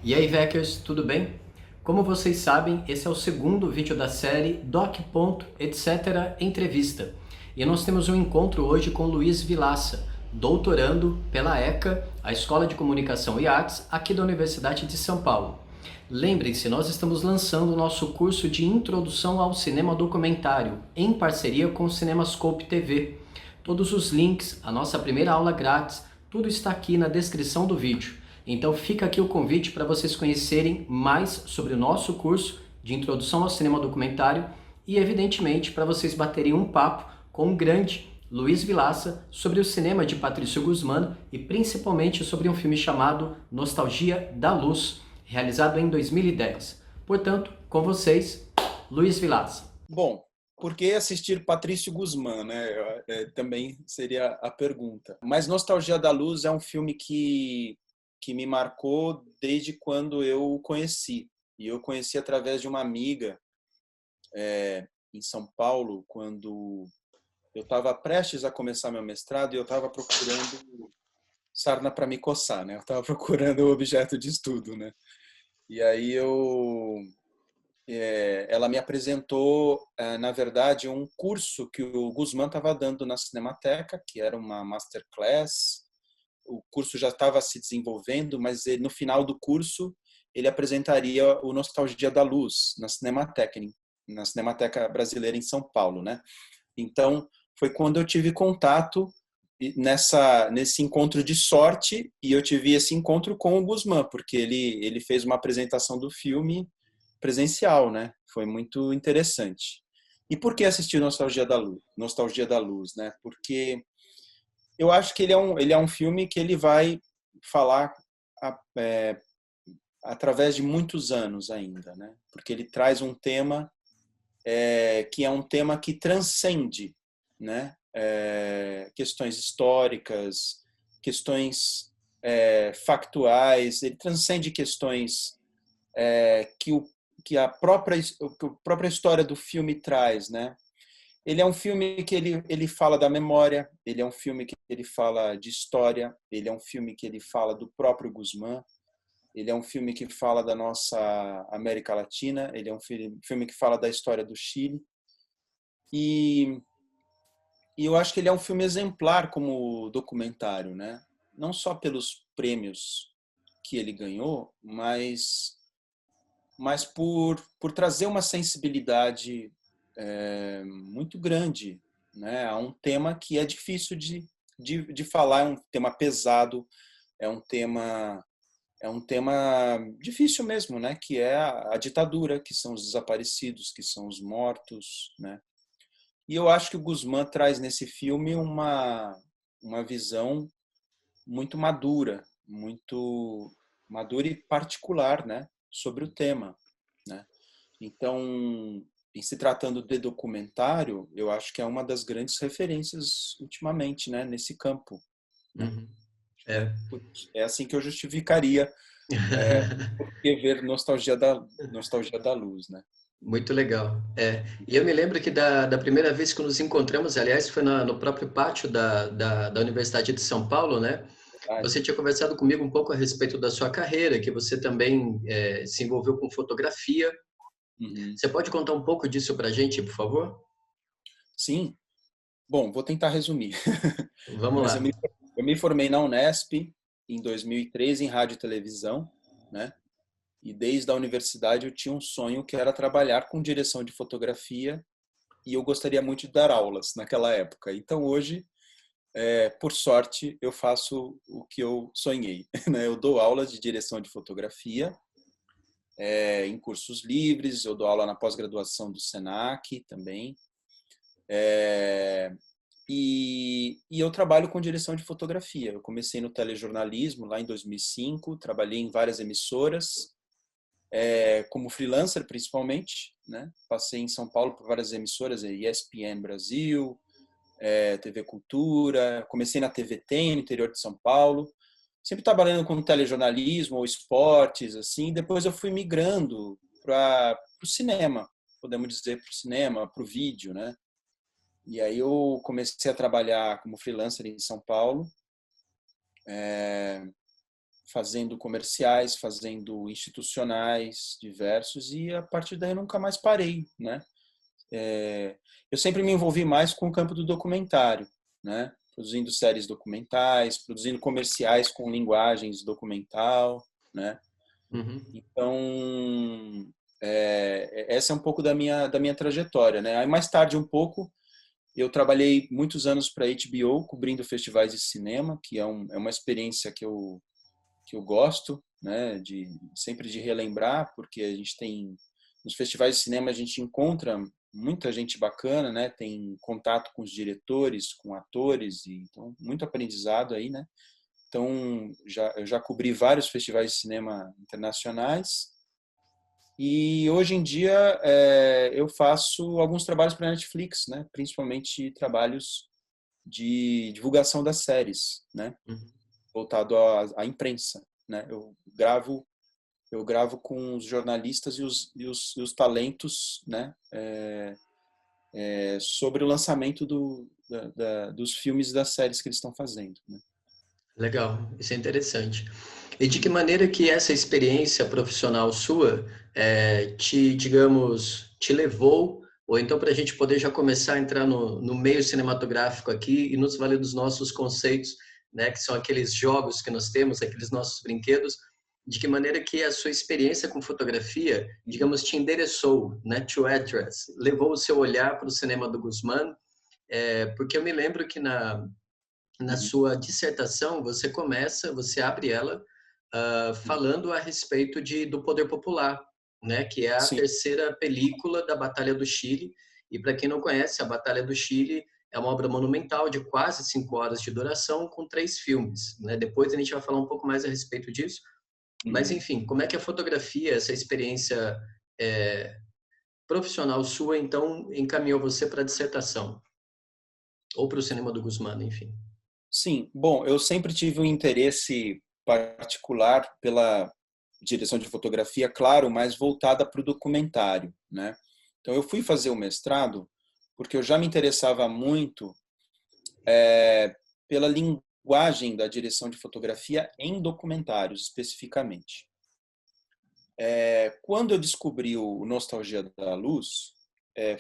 E aí, Veckers, tudo bem? Como vocês sabem, esse é o segundo vídeo da série Doc. Etc. Entrevista. E nós temos um encontro hoje com Luiz Vilaça, doutorando pela ECA, a Escola de Comunicação e Artes, aqui da Universidade de São Paulo. Lembrem-se, nós estamos lançando o nosso curso de Introdução ao Cinema Documentário, em parceria com o Cinemascope TV. Todos os links, a nossa primeira aula grátis, tudo está aqui na descrição do vídeo. Então fica aqui o convite para vocês conhecerem mais sobre o nosso curso de Introdução ao Cinema Documentário e, evidentemente, para vocês baterem um papo com o grande Luiz Vilaça sobre o cinema de Patrício Guzmán e principalmente sobre um filme chamado Nostalgia da Luz, realizado em 2010. Portanto, com vocês, Luiz Vilaça. Bom, por que assistir Patrício Guzmán, né? Também seria a pergunta. Mas Nostalgia da Luz é um filme que me marcou desde quando eu o conheci. E eu conheci através de uma amiga em São Paulo, quando eu estava prestes a começar meu mestrado e eu estava procurando sarna para me coçar, né? Eu estava procurando o objeto de estudo, né? E aí ela me apresentou, na verdade, um curso que o Guzmán estava dando na Cinemateca, que era uma masterclass. O curso já estava se desenvolvendo, mas no final do curso ele apresentaria o Nostalgia da Luz na Cinemateca Brasileira em São Paulo, né? Então foi quando eu tive contato nesse encontro de sorte, e eu tive esse encontro com o Guzmán, porque ele fez uma apresentação do filme presencial, né? Foi muito interessante. E por que assistir Nostalgia da Luz? Nostalgia da Luz, né? Porque eu acho que ele é um filme que ele vai falar é, através de muitos anos ainda, né? Porque ele traz um tema que é um tema que transcende, né? Questões históricas, questões factuais, ele transcende questões que, que a própria história do filme traz, né? Ele é um filme que ele fala da memória, ele é um filme que ele fala de história, ele é um filme que ele fala do próprio Guzmán, ele é um filme que fala da nossa América Latina, ele é um filme que fala da história do Chile. E, e eu acho que ele é um filme exemplar como documentário, né? Não só pelos prêmios que ele ganhou, mas por trazer uma sensibilidade muito grande, né, a um tema que é difícil de falar, é um tema pesado, é um tema é um tema difícil mesmo, né, que é a ditadura, que são os desaparecidos, que são os mortos, né? E eu acho que o Guzmán traz nesse filme uma visão muito madura, muito madura e particular, né, sobre o tema, né? Então, em se tratando de documentário, eu acho que é uma das grandes referências ultimamente, né, nesse campo, né? Uhum. É. É assim que eu justificaria por que ver Nostalgia da Luz, né? Muito legal. E eu me lembro que da primeira vez que nos encontramos, aliás, foi no próprio pátio da Universidade de São Paulo, né? Verdade. Você tinha conversado comigo um pouco a respeito da sua carreira, que você também se envolveu com fotografia. Uhum. Você pode contar um pouco disso para a gente, por favor? Sim. Bom, vou tentar resumir. Vamos Mas lá. eu me formei na Unesp em 2013 em rádio e televisão, né? E desde a universidade eu tinha um sonho que era trabalhar com direção de fotografia, e eu gostaria muito de dar aulas naquela época. Então hoje, por sorte, eu faço o que eu sonhei, né? Eu dou aulas de direção de fotografia em cursos livres, eu dou aula na pós-graduação do Senac também. E eu trabalho com direção de fotografia. Eu comecei no telejornalismo lá em 2005, trabalhei em várias emissoras, como freelancer principalmente, né? Passei em São Paulo por várias emissoras, ESPN Brasil, TV Cultura, comecei na TVT no interior de São Paulo, sempre trabalhando com telejornalismo ou esportes, assim. Depois eu fui migrando para o cinema, podemos dizer, para o cinema, para o vídeo, né? E aí eu comecei a trabalhar como freelancer em São Paulo, fazendo comerciais, fazendo institucionais diversos, e a partir daí eu nunca mais parei, né? Eu sempre me envolvi mais com o campo do documentário, né? Produzindo séries documentais, produzindo comerciais com linguagens documental, né? Uhum. Então, essa é um pouco da minha trajetória, né? Aí mais tarde um pouco eu trabalhei muitos anos para a HBO cobrindo festivais de cinema, que é uma experiência que eu gosto, né? Sempre de relembrar, porque a gente tem nos festivais de cinema a gente encontra muita gente bacana, né? Tem contato com os diretores, com atores, e então muito aprendizado aí, né? Então eu já cobri vários festivais de cinema internacionais e hoje em dia eu faço alguns trabalhos para a Netflix, né? Principalmente trabalhos de divulgação das séries, né? Uhum. Voltado à imprensa, né? Eu gravo com os jornalistas e os talentos, né? Sobre o lançamento dos filmes e das séries que eles estão fazendo, né? Legal, isso é interessante. E de que maneira que essa experiência profissional sua digamos, te levou, ou então para a gente poder já começar a entrar no meio cinematográfico aqui e nos valer dos nossos conceitos, né, que são aqueles jogos que nós temos, aqueles nossos brinquedos, de que maneira que a sua experiência com fotografia, digamos, te endereçou, né, to address, levou o seu olhar para o cinema do Guzmán, porque eu me lembro que na Uhum. sua dissertação, você abre ela falando a respeito do Poder Popular, né, que é a Sim. terceira película da Batalha do Chile. E para quem não conhece, a Batalha do Chile é uma obra monumental de quase 5 horas de duração, com 3 filmes, né? Depois a gente vai falar um pouco mais a respeito disso. Mas, Uhum. enfim, como é que a fotografia, essa experiência profissional sua, então, encaminhou você para a dissertação? Ou para o cinema do Guzmán, enfim. Sim. Bom, eu sempre tive um interesse particular pela direção de fotografia, claro, mais voltada para o documentário, né? Então eu fui fazer o mestrado porque eu já me interessava muito pela linguagem da direção de fotografia em documentários, especificamente. Quando eu descobri o Nostalgia da Luz,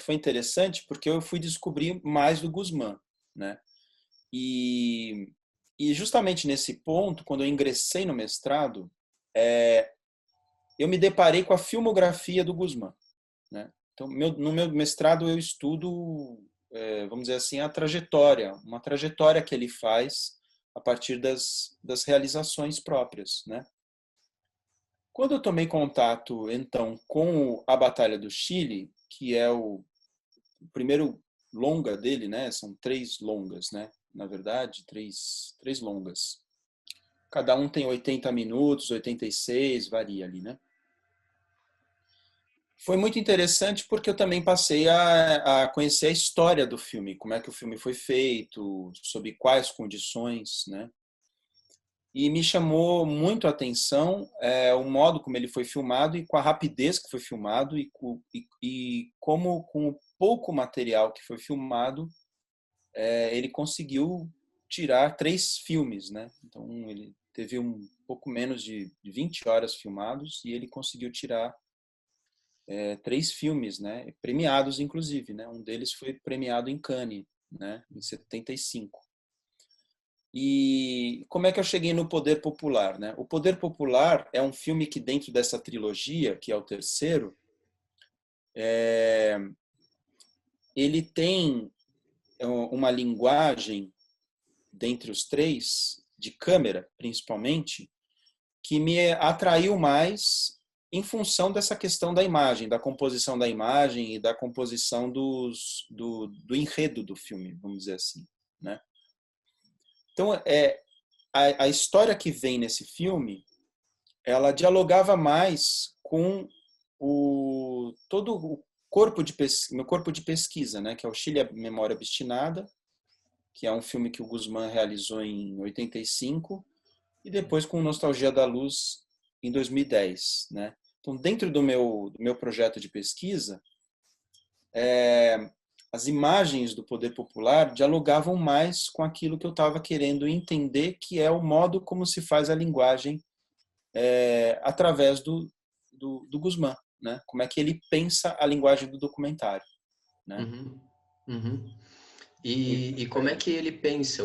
foi interessante porque eu fui descobrir mais do Guzmán, né? E, e justamente nesse ponto, quando eu ingressei no mestrado, eu me deparei com a filmografia do Guzmán, né? Então, no meu mestrado eu estudo, vamos dizer assim, uma trajetória que ele faz a partir das realizações próprias, né? Quando eu tomei contato, então, com a Batalha do Chile, que é o primeiro longa dele, né? São 3 longas, né? Na verdade, três longas. Cada um tem 80 minutos, 86, varia ali, né? Foi muito interessante porque eu também passei a conhecer a história do filme, como é que o filme foi feito, sob quais condições, né? E me chamou muito a atenção o modo como ele foi filmado e com a rapidez que foi filmado e como com o pouco material que foi filmado ele conseguiu tirar 3 filmes, né? Então ele teve um pouco menos de 20 horas filmados e ele conseguiu tirar 3 filmes, né? Premiados inclusive, né? Um deles foi premiado em Cannes, né? Em 75. E como é que eu cheguei no Poder Popular, né? O Poder Popular é um filme que dentro dessa trilogia, que é o terceiro, ele tem uma linguagem dentre os 3 de câmera, principalmente, que me atraiu mais em função dessa questão da imagem, da composição da imagem e da composição do enredo do filme, vamos dizer assim, né? Então, a história que vem nesse filme, ela dialogava mais com todo o meu corpo de pesquisa, né? Que é o Chile, a Memória Obstinada, que é um filme que o Guzmán realizou em 85, e depois com Nostalgia da Luz em 2010, né? Então, dentro do meu projeto de pesquisa, as imagens do poder popular dialogavam mais com aquilo que eu estava querendo entender, que é o modo como se faz a linguagem através do Guzmán, né? Como é que ele pensa a linguagem do documentário, né? Uhum. Uhum. Muito E por como é aí. que ele pensa?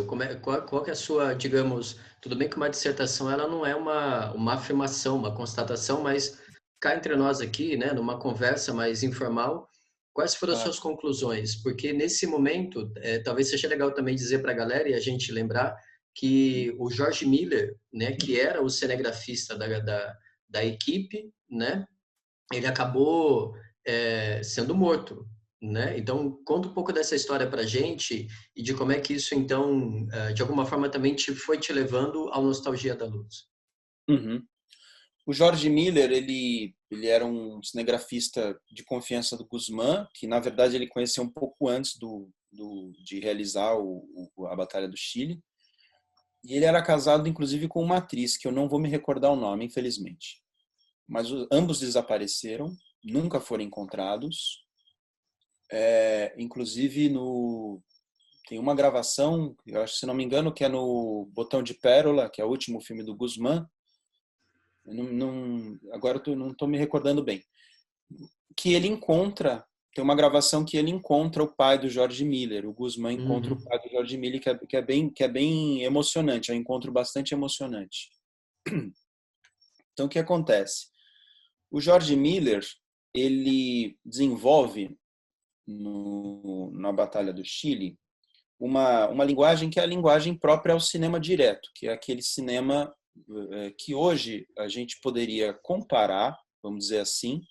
Qual que é a sua, digamos, tudo bem que uma dissertação ela não é uma afirmação, uma constatação, mas cá entre nós aqui, né, numa conversa mais informal, quais foram as Claro. suas conclusões? Porque nesse momento, talvez seja legal também dizer para a galera e a gente lembrar que o George Miller, né, que era o cinegrafista da equipe, né, ele acabou sendo morto, né? Então, conta um pouco dessa história para gente e de como é que isso, então, de alguma forma também foi te levando ao Nostalgia da Luz. Uhum. O George Miller, ele era um cinegrafista de confiança do Guzmán, que na verdade ele conheceu um pouco antes de realizar a Batalha do Chile. E ele era casado, inclusive, com uma atriz, que eu não vou me recordar o nome, infelizmente. Mas ambos desapareceram, nunca foram encontrados. Inclusive, tem uma gravação, eu acho, se não me engano, que é no Botão de Pérola, que é o último filme do Guzmán. Agora eu não estou me recordando bem. Que ele encontra, tem uma gravação que ele encontra o pai do George Miller, o Guzmán encontra o Uhum, pai do George Miller, que é bem emocionante, é um encontro bastante emocionante. Então, o que acontece? O George Miller, ele desenvolve na Batalha do Chile uma linguagem que é a linguagem própria ao cinema direto, que é aquele cinema que hoje a gente poderia comparar, vamos dizer assim,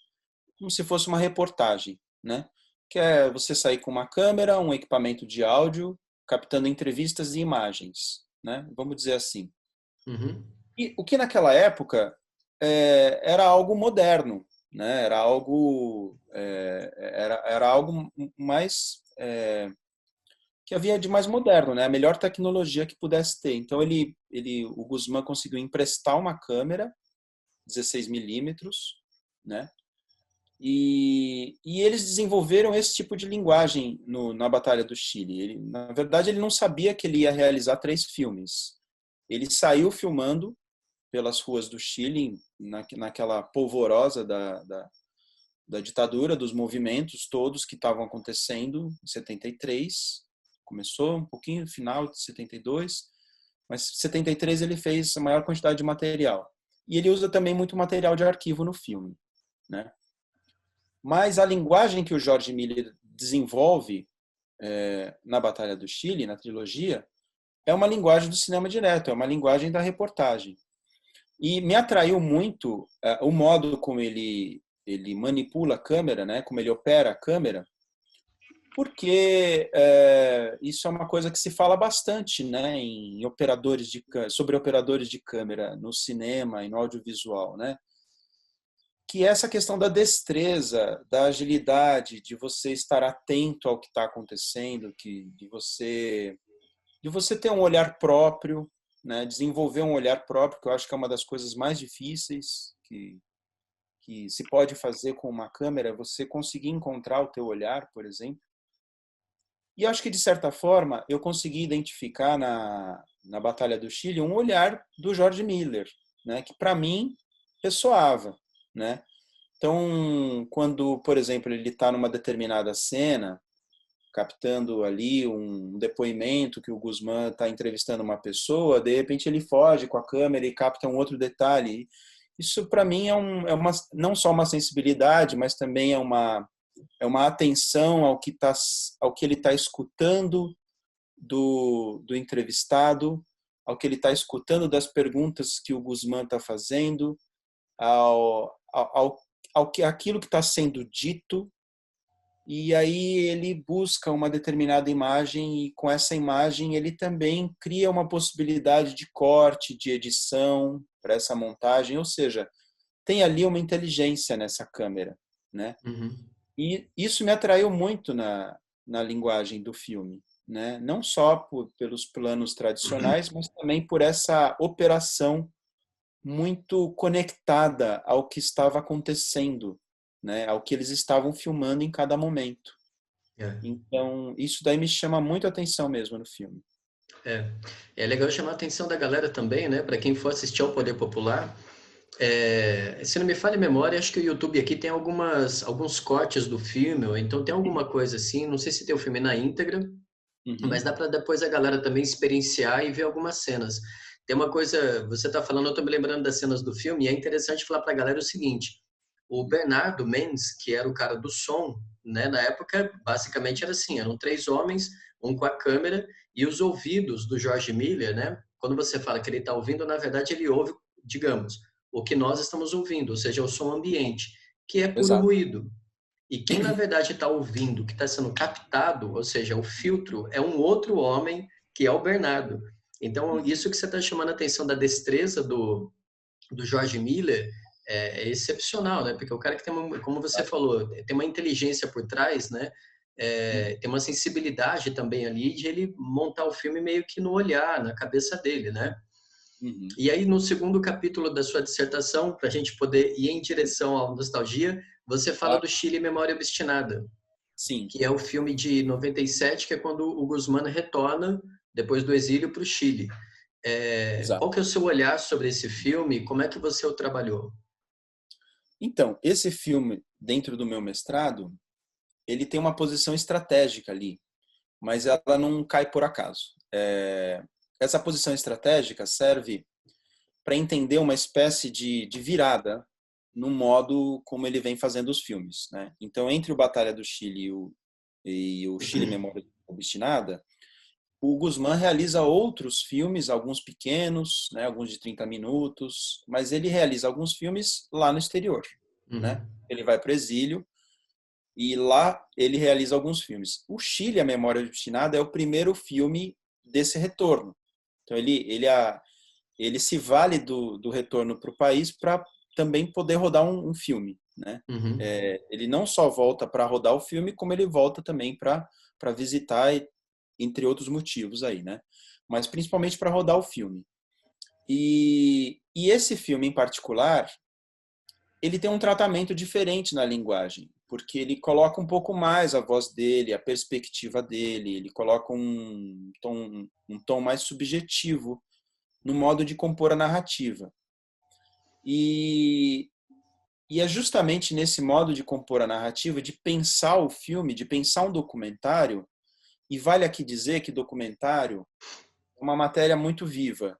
como se fosse uma reportagem, né? Que é você sair com uma câmera, um equipamento de áudio, captando entrevistas e imagens, né? Vamos dizer assim. uhum, E o que naquela época era algo moderno, né? Era algo mais que havia de mais moderno, né? A melhor tecnologia que pudesse ter. Então o Guzmán conseguiu emprestar uma câmera 16 milímetros, né? E eles desenvolveram esse tipo de linguagem na Batalha do Chile. Na verdade, ele não sabia que ele ia realizar 3 filmes. Ele saiu filmando pelas ruas do Chile, naquela polvorosa da ditadura, dos movimentos todos que estavam acontecendo em 73. Começou um pouquinho no final de 72, mas em 73 ele fez a maior quantidade de material. E ele usa também muito material de arquivo no filme, né? Mas a linguagem que o George Miller desenvolve na Batalha do Chile, na trilogia, é uma linguagem do cinema direto, é uma linguagem da reportagem. E me atraiu muito o modo como ele manipula a câmera, né, como ele opera a câmera, porque isso é uma coisa que se fala bastante, né, sobre operadores de câmera no cinema e no audiovisual, né? Que é essa questão da destreza, da agilidade, de você estar atento ao que está acontecendo, de você ter um olhar próprio, né? Desenvolver um olhar próprio, que eu acho que é uma das coisas mais difíceis que se pode fazer com uma câmera, você conseguir encontrar o teu olhar, por exemplo. E acho que, de certa forma, eu consegui identificar na Batalha do Chile um olhar do George Miller, né? Que, para mim, ressoava, né? Então, quando, por exemplo, ele está numa determinada cena, captando ali um depoimento que o Guzmán está entrevistando uma pessoa, de repente ele foge com a câmera e capta um outro detalhe. Isso, para mim, não só uma sensibilidade, mas também é uma atenção ao que ele está escutando do entrevistado, ao que ele está escutando das perguntas que o Guzmán está fazendo, aquilo que está sendo dito, e aí ele busca uma determinada imagem e com essa imagem ele também cria uma possibilidade de corte, de edição para essa montagem, ou seja, tem ali uma inteligência nessa câmera, né? uhum. E isso me atraiu muito na linguagem do filme, né? Não só pelos planos tradicionais, mas também por essa operação muito conectada ao que estava acontecendo, né? Ao que eles estavam filmando em cada momento. É. Então, isso daí me chama muito a atenção mesmo no filme. É, é legal chamar a atenção da galera também, né? Para quem for assistir ao Poder Popular, Se não me falha a memória, acho que o YouTube aqui tem alguns cortes do filme, ou então tem alguma coisa assim, não sei se tem o filme na íntegra, mas Uhum, dá para depois a galera também experienciar e ver algumas cenas. Tem uma coisa, você está falando, eu estou me lembrando das cenas do filme, e é interessante falar para a galera o seguinte: o Bernardo Mendes, que era o cara do som, né, na época, basicamente era assim: eram três homens, um com a câmera, e os ouvidos do George Miller, né? Quando você fala que ele está ouvindo, na verdade ele ouve, digamos, o que nós estamos ouvindo, ou seja, o som ambiente, que é puro exato. ruído. E quem, na verdade, está ouvindo, que está sendo captado, ou seja, o filtro, é um outro homem, que é o Bernardo. Então, Uhum, isso que você está chamando a atenção da destreza do George Miller é excepcional, né? Porque o cara que tem, como você exato. falou, tem uma inteligência por trás, né? Uhum, Tem uma sensibilidade também ali de ele montar o filme meio que no olhar, na cabeça dele, né? uhum. E aí, no segundo capítulo da sua dissertação, para a gente poder ir em direção à nostalgia, você fala Claro. do Chile Memória Obstinada, Sim, que é o filme de 97, que é quando o Guzmán retorna, depois do exílio, para o Chile. exato. Qual que é o seu olhar sobre esse filme? Como é que você o trabalhou? Então, esse filme, dentro do meu mestrado, ele tem uma posição estratégica ali, mas ela não cai por acaso. Essa posição estratégica serve para entender uma espécie de virada no modo como ele vem fazendo os filmes, né? Então, entre o Batalha do Chile e o Chile Memória Obstinada, o Guzmán realiza outros filmes, alguns pequenos, né, alguns de 30 minutos, mas ele realiza alguns filmes lá no exterior, né? Uhum, Ele vai para o exílio e lá ele realiza alguns filmes. O Chile, A Memória Obstinada, é o primeiro filme desse retorno. Então ele se vale do retorno para o país para também poder rodar um filme, né? uhum, Ele não só volta para rodar o filme, como ele volta também para visitar, entre outros motivos aí, né? Mas principalmente para rodar o filme. E esse filme em particular, ele tem um tratamento diferente na linguagem, porque ele coloca um pouco mais a voz dele, a perspectiva dele, ele coloca um tom mais subjetivo no modo de compor a narrativa. E, e é justamente nesse modo de compor a narrativa, de pensar o filme, de pensar um documentário, e vale aqui dizer que documentário é uma matéria muito viva,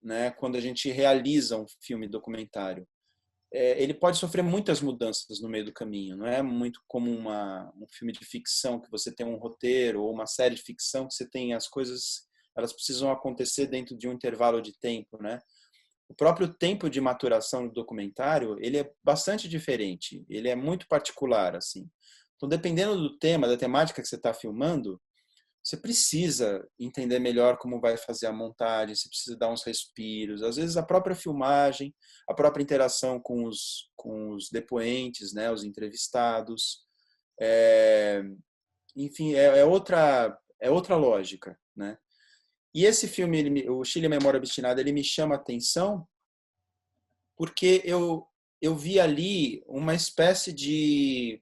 né? Quando a gente realiza um filme documentário. Ele pode sofrer muitas mudanças no meio do caminho. Não é muito como um filme de ficção, que você tem um roteiro, ou uma série de ficção, que você tem as coisas, elas precisam acontecer dentro de um intervalo de tempo, né? O próprio tempo de maturação do documentário, ele é bastante diferente, ele é muito particular, assim. Então, dependendo do tema, da temática que você está filmando, você precisa entender melhor como vai fazer a montagem, você precisa dar uns respiros. Às vezes, a própria filmagem, a própria interação com os depoentes, né, os entrevistados. É, enfim, é outra lógica, né? E esse filme, o Chile Memória Obstinada, ele me chama a atenção porque eu vi ali uma espécie de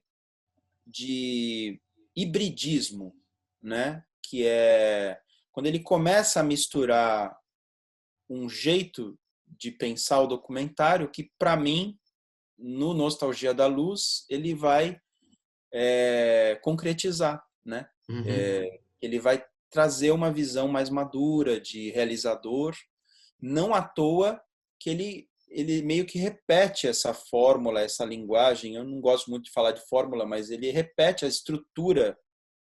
hibridismo, né? Que é quando ele começa a misturar um jeito de pensar o documentário que, para mim, no Nostalgia da Luz, ele vai concretizar, né? uhum, Ele vai trazer uma visão mais madura de realizador, não à toa que ele meio que repete essa fórmula, essa linguagem. Eu não gosto muito de falar de fórmula, mas ele repete a estrutura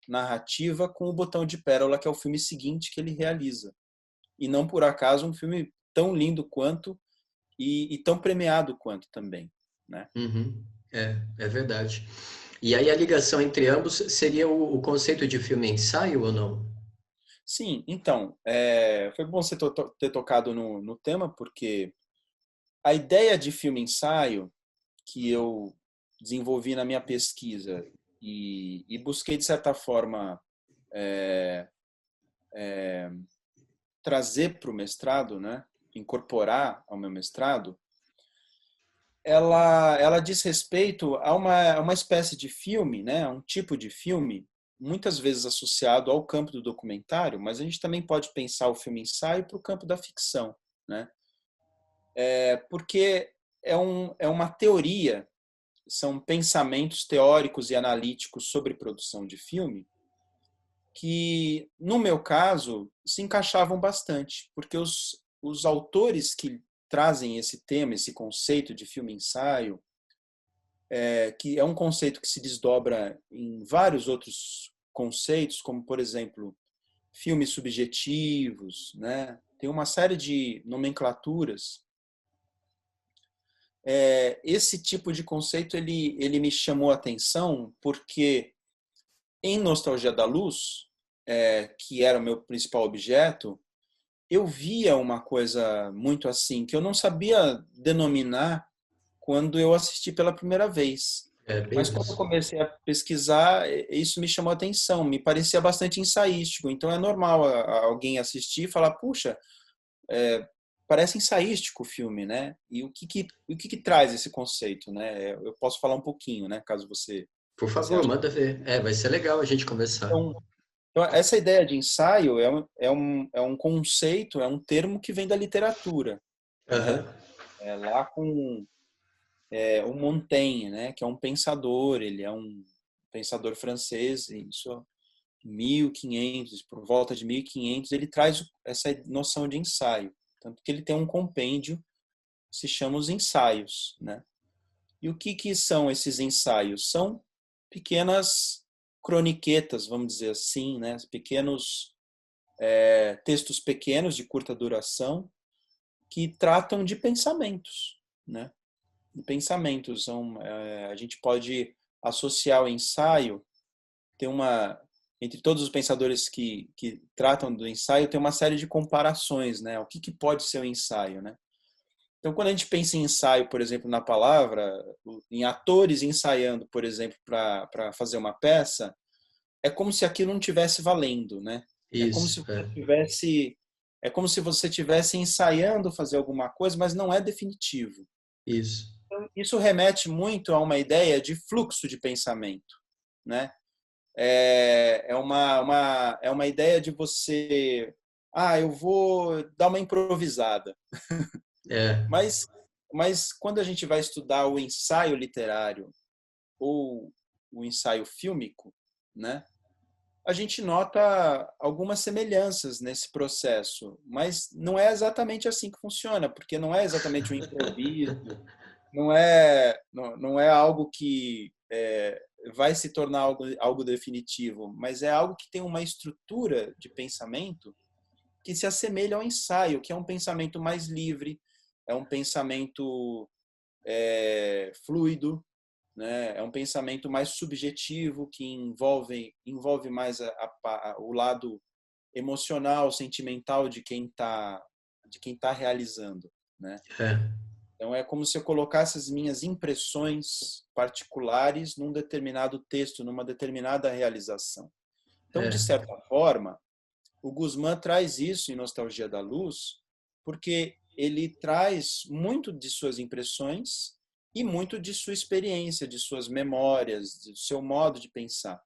narrativa com o Botão de Pérola, que é o filme seguinte que ele realiza. E não por acaso um filme tão lindo quanto e tão premiado quanto também, né? uhum. É verdade. E aí a ligação entre ambos seria o conceito de filme ensaio ou não? Sim, então, foi bom você ter tocado no tema, porque a ideia de filme ensaio que eu desenvolvi na minha pesquisa e busquei, de certa forma, trazer para o mestrado, né? Incorporar ao meu mestrado, ela diz respeito a uma espécie de filme, né? Um tipo de filme, muitas vezes associado ao campo do documentário, mas a gente também pode pensar o filme ensaio para o campo da ficção, né? Porque é uma teoria, são pensamentos teóricos e analíticos sobre produção de filme que, no meu caso, se encaixavam bastante, porque os autores que trazem esse tema, esse conceito de filme-ensaio, que é um conceito que se desdobra em vários outros conceitos, como, por exemplo, filmes subjetivos, né? Tem uma série de nomenclaturas. Esse tipo de conceito ele me chamou a atenção porque em Nostalgia da Luz, que era o meu principal objeto, eu via uma coisa muito assim, que eu não sabia denominar quando eu assisti pela primeira vez. É bem Mas quando eu isso. comecei a pesquisar, isso me chamou a atenção, me parecia bastante ensaístico. Então é normal alguém assistir e falar, puxa, parece ensaístico o filme, né? E o que traz esse conceito, né? Eu posso falar um pouquinho, né? Caso Por você favor, ache. manda ver. Vai ser legal a gente conversar. Então, essa ideia de ensaio é um conceito, é um termo que vem da literatura, né? Aham. Lá com o Montaigne, né? Que é um pensador, ele é um pensador francês, e isso 1500, por volta de 1500, ele traz essa noção de ensaio. Tanto que ele tem um compêndio que se chama os ensaios, né? E o que são esses ensaios? São pequenas croniquetas, vamos dizer assim, né? Pequenos textos pequenos de curta duração que tratam de pensamentos, né? De pensamentos. A gente pode associar o ensaio, tem entre todos os pensadores que tratam do ensaio, tem uma série de comparações, né? O que pode ser o ensaio, né? Então, quando a gente pensa em ensaio, por exemplo, na palavra, em atores ensaiando, por exemplo, para fazer uma peça, é como se aquilo não tivesse valendo, né? É como se Isso, você tivesse, é como se você tivesse ensaiando fazer alguma coisa, mas não é definitivo. isso, Então, isso remete muito a uma ideia de fluxo de pensamento, né? É uma ideia de você, eu vou dar uma improvisada. é, Mas, mas quando a gente vai estudar o ensaio literário ou o ensaio fílmico, né, a gente nota algumas semelhanças nesse processo, mas não é exatamente assim que funciona, porque não é exatamente um improviso, não é algo que vai se tornar algo definitivo, mas é algo que tem uma estrutura de pensamento que se assemelha ao ensaio, que é um pensamento mais livre, é um pensamento fluido, né? É um pensamento mais subjetivo que envolve mais o lado emocional, sentimental de quem tá realizando, né? é, Então é como se eu colocasse as minhas impressões particulares num determinado texto, numa determinada realização. Então, de é, certa forma, o Guzmán traz isso em Nostalgia da Luz, porque ele traz muito de suas impressões e muito de sua experiência, de suas memórias, do seu modo de pensar.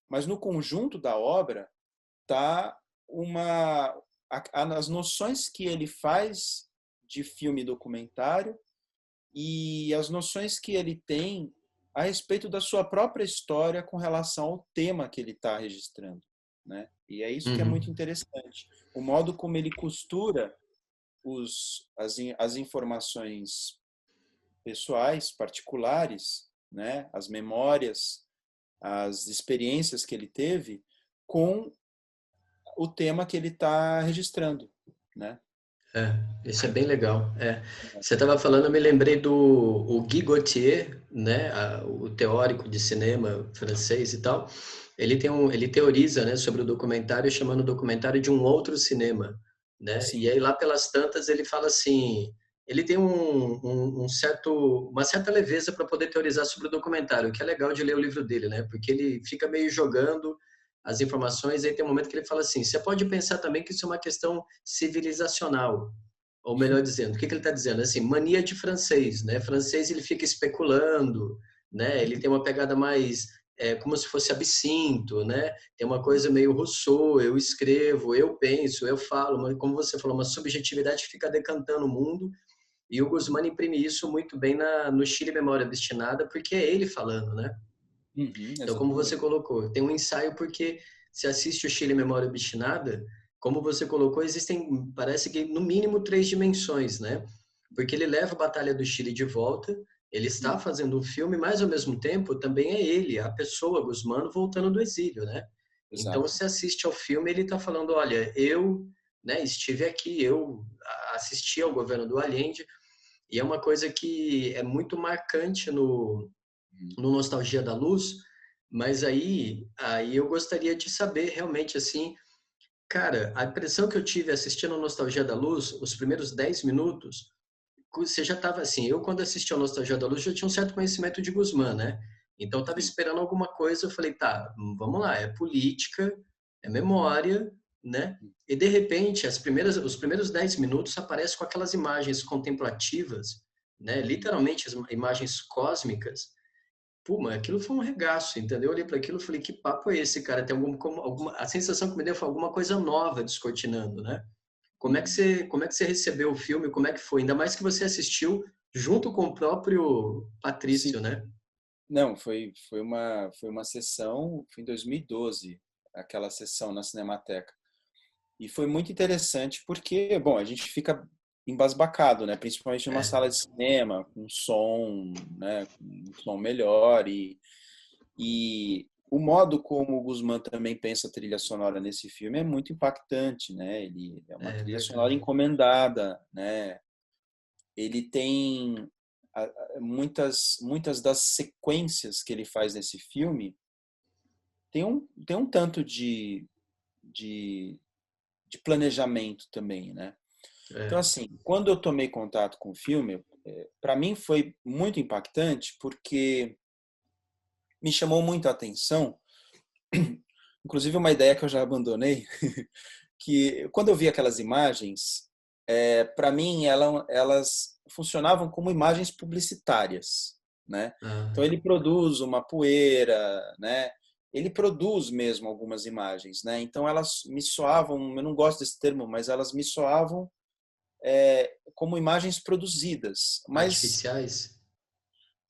Mas no conjunto da obra está as noções que ele faz de filme documentário e as noções que ele tem a respeito da sua própria história com relação ao tema que ele está registrando, né? E é isso que é muito uhum, interessante. O modo como ele costura as informações pessoais, particulares, né? As memórias, as experiências que ele teve com o tema que ele está registrando, né? isso é bem legal. Você estava falando, eu me lembrei do o Guy Gauthier, né, o teórico de cinema francês e tal. Ele teoriza, né, sobre o documentário, chamando o documentário de um outro cinema, né? E Sim, aí lá pelas tantas ele fala assim, ele tem uma certa leveza para poder teorizar sobre o documentário, o que é legal de ler o livro dele, né? Porque ele fica meio jogando as informações, e aí tem um momento que ele fala assim, você pode pensar também que isso é uma questão civilizacional, ou melhor dizendo, o que ele está dizendo? Assim, mania de francês, né? Francês ele fica especulando, né? Ele tem uma pegada mais como se fosse absinto, né? Tem uma coisa meio Rousseau, eu escrevo, eu penso, eu falo, mas como você falou, uma subjetividade que fica decantando o mundo. E o Guzmán imprime isso muito bem no Chile Memória Obstinada, porque é ele falando, né? Uhum, Então, como você exatamente. colocou, tem um ensaio porque se assiste o Chile Memória Obstinada, como você colocou, existem, parece que no mínimo três dimensões, né? Porque ele leva a Batalha do Chile de volta, ele está Uhum, fazendo um filme, mas ao mesmo tempo também é ele, a pessoa, Guzmán, voltando do exílio, né? Então exato. você assiste ao filme, ele está falando, olha, eu, né, estive aqui, eu assisti ao governo do Allende, e é uma coisa que é muito marcante Uhum. no Nostalgia da Luz, mas aí eu gostaria de saber realmente assim, cara, a impressão que eu tive assistindo Nostalgia da Luz, os primeiros 10 minutos, você já estava assim, eu quando assisti ao Nostalgia da Luz já tinha um certo conhecimento de Guzmán, né? Então eu estava Sim. esperando alguma coisa, eu falei, tá, vamos lá, é política, é memória, né? E de repente, os primeiros 10 minutos aparecem com aquelas imagens contemplativas, né? Literalmente as imagens cósmicas. Pô, mas aquilo foi um regaço, entendeu? Eu olhei para aquilo e falei, que papo é esse, cara? Tem alguma, a sensação que me deu foi alguma coisa nova descortinando, né? Uhum. Como é que você recebeu o filme? Como é que foi? Ainda mais que você assistiu junto com o próprio Sim. Patrício, né? Não, foi uma sessão, foi em 2012, aquela sessão na Cinemateca. E foi muito interessante porque, bom, a gente fica embasbacado, né? Principalmente numa É, sala de cinema, com som, né? Com um som melhor e o modo como o Guzmán também pensa a trilha sonora nesse filme é muito impactante, né? Ele é uma é trilha sonora verdade. encomendada, né? Ele tem muitas das sequências que ele faz nesse filme tem um tanto de, de planejamento também, né? Então, É, assim, quando eu tomei contato com o filme, para mim foi muito impactante porque me chamou muito a atenção, inclusive uma ideia que eu já abandonei, que quando eu vi aquelas imagens, para mim elas funcionavam como imagens publicitárias, né? Então ah, ele produz uma poeira, né? Ele produz mesmo algumas imagens, né? Então elas me soavam, eu não gosto desse termo, mas elas me soavam como imagens produzidas, mas artificiais?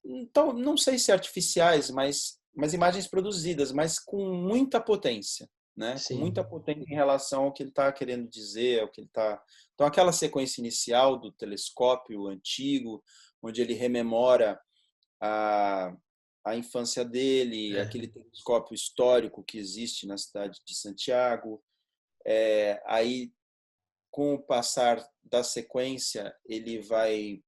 então não sei se artificiais, mas imagens produzidas, mas com muita potência, né? Com muita Sim, potência em relação ao que ele está querendo dizer, ao que ele está. Então aquela sequência inicial do telescópio antigo, onde ele rememora a a infância dele, é, aquele telescópio histórico que existe na cidade de Santiago. Aí, com o passar da sequência, ele vai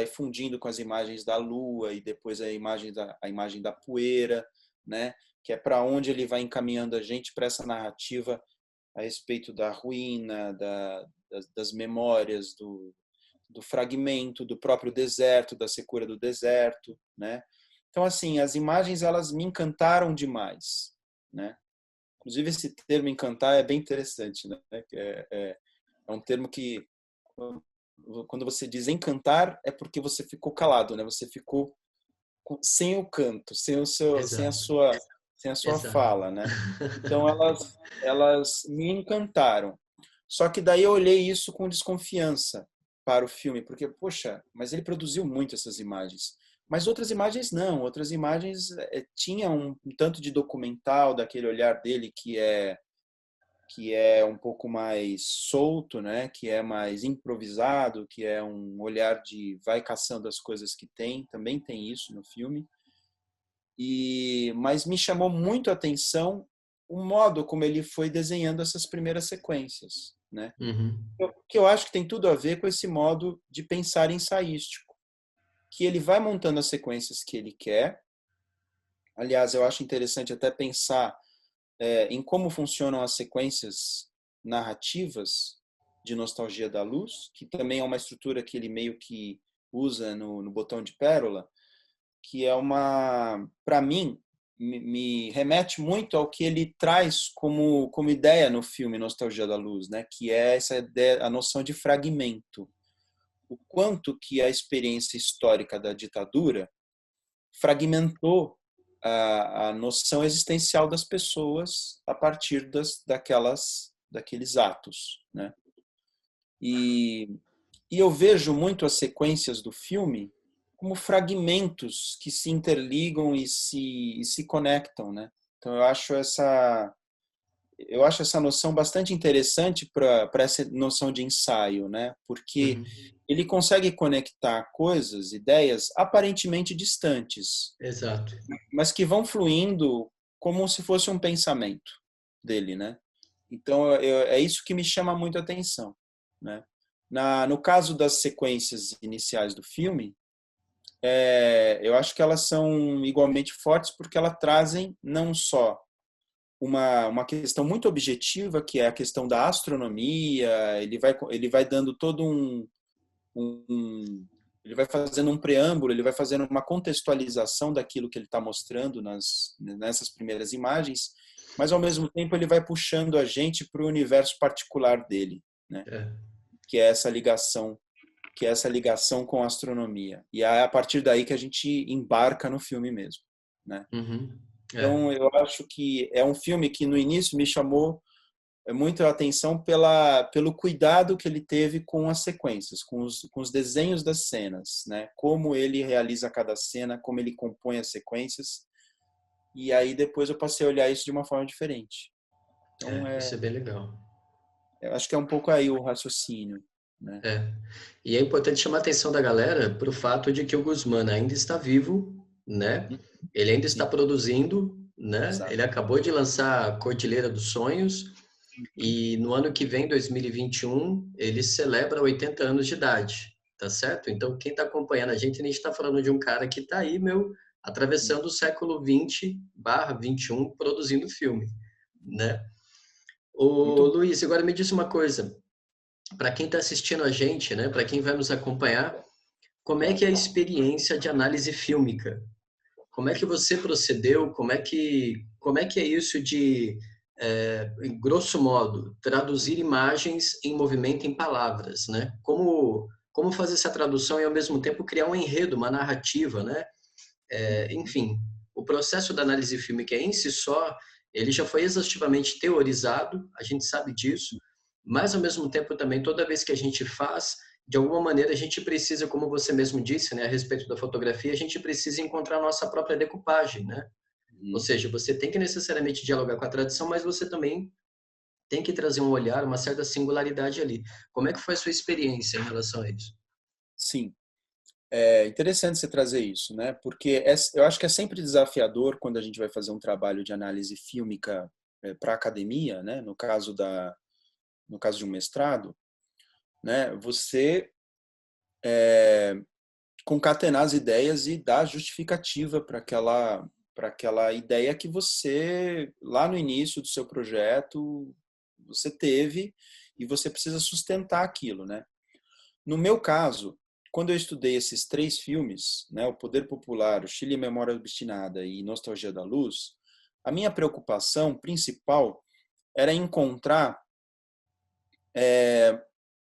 fundindo com as imagens da Lua e depois a imagem da poeira, né? Que é para onde ele vai encaminhando a gente para essa narrativa a respeito da ruína, das memórias, do fragmento, do próprio deserto, da secura do deserto, né? Então, assim, as imagens elas me encantaram demais, né? Inclusive esse termo encantar é bem interessante, né? É um termo que quando você diz encantar é porque você ficou calado, né? Você ficou sem o canto, exato, sem a sua exato. fala, né? Então elas me encantaram. Só que daí eu olhei isso com desconfiança para o filme, porque poxa, mas ele produziu muito essas imagens. Mas outras imagens não, outras imagens tinham um tanto de documental daquele olhar dele que é um pouco mais solto, né? Que é mais improvisado, que é um olhar de vai caçando as coisas que tem, também tem isso no filme. Mas me chamou muito a atenção o modo como ele foi desenhando essas primeiras sequências, né? Uhum. Que eu acho que tem tudo a ver com esse modo de pensar ensaístico, que ele vai montando as sequências que ele quer. Aliás, eu acho interessante até pensar em como funcionam as sequências narrativas de Nostalgia da Luz, que também é uma estrutura que ele meio que usa no Botão de Pérola, que é para mim, me remete muito ao que ele traz como ideia no filme Nostalgia da Luz, né? Que é essa ideia, a noção de fragmento. O quanto que a experiência histórica da ditadura fragmentou a noção existencial das pessoas a partir daqueles atos, né? E, E eu vejo muito as sequências do filme como fragmentos que se interligam e se conectam, né? Então eu acho essa noção bastante interessante para essa noção de ensaio, né? Porque Uhum. ele consegue conectar coisas, ideias aparentemente distantes, Exato. mas que vão fluindo como se fosse um pensamento dele, né? Então é isso que me chama muito a atenção, né? No caso das sequências iniciais do filme, eu acho que elas são igualmente fortes porque elas trazem não só uma questão muito objetiva, que é a questão da astronomia. Ele vai dando todo um ele vai fazendo um preâmbulo, ele vai fazendo uma contextualização daquilo que ele está mostrando nessas primeiras imagens, mas ao mesmo tempo ele vai puxando a gente para o universo particular dele, né? É. Que é essa ligação com a astronomia. E é a partir daí que a gente embarca no filme mesmo, né? Uhum. É. Então, eu acho que é um filme que no início me chamou muito a atenção pelo cuidado que ele teve com as sequências, com os desenhos das cenas, né? Como ele realiza cada cena, como ele compõe as sequências. E aí depois eu passei a olhar isso de uma forma diferente. Então, Isso é bem legal. eu acho que é um pouco aí o raciocínio, né? É. E é importante chamar a atenção da galera para o fato de que o Guzmán ainda está vivo, né? Ele ainda está Sim, produzindo, né? exato. Ele acabou de lançar Cordilheira dos Sonhos e no ano que vem, 2021, ele celebra 80 anos de idade, tá certo? Então, quem está acompanhando a gente está falando de um cara que está aí, meu, atravessando o século 20/21, produzindo filme, né? Ô, Muito bom. Luiz, agora me diz uma coisa, para quem está assistindo a gente, né, para quem vai nos acompanhar, como é que é a experiência de análise fílmica? Como é que você procedeu? Como é que é isso de, em grosso modo, traduzir imagens em movimento em palavras, né? Como fazer essa tradução e ao mesmo tempo criar um enredo, uma narrativa, né? Uhum. Enfim, o processo da análise fílmica em si só, ele já foi exaustivamente teorizado, a gente sabe disso, mas ao mesmo tempo também, toda vez que a gente faz, de alguma maneira a gente precisa, como você mesmo disse, né, a respeito da fotografia, a gente precisa encontrar a nossa própria decupagem, né? Ou Uhum. seja, você tem que necessariamente dialogar com a tradição, mas você também tem que trazer um olhar, uma certa singularidade ali. Como é que foi a sua experiência em relação a isso? Sim. É interessante você trazer isso, né? Porque eu acho que é sempre desafiador quando a gente vai fazer um trabalho de análise fílmica para academia, né? No caso de um mestrado, né? Você concatenar as ideias e dar justificativa para aquela ideia que você lá no início do seu projeto você teve e você precisa sustentar aquilo, né? No meu caso, quando eu estudei esses três filmes, né, O Poder Popular, O Chile, Memória Obstinada e Nostalgia da Luz, a minha preocupação principal era encontrar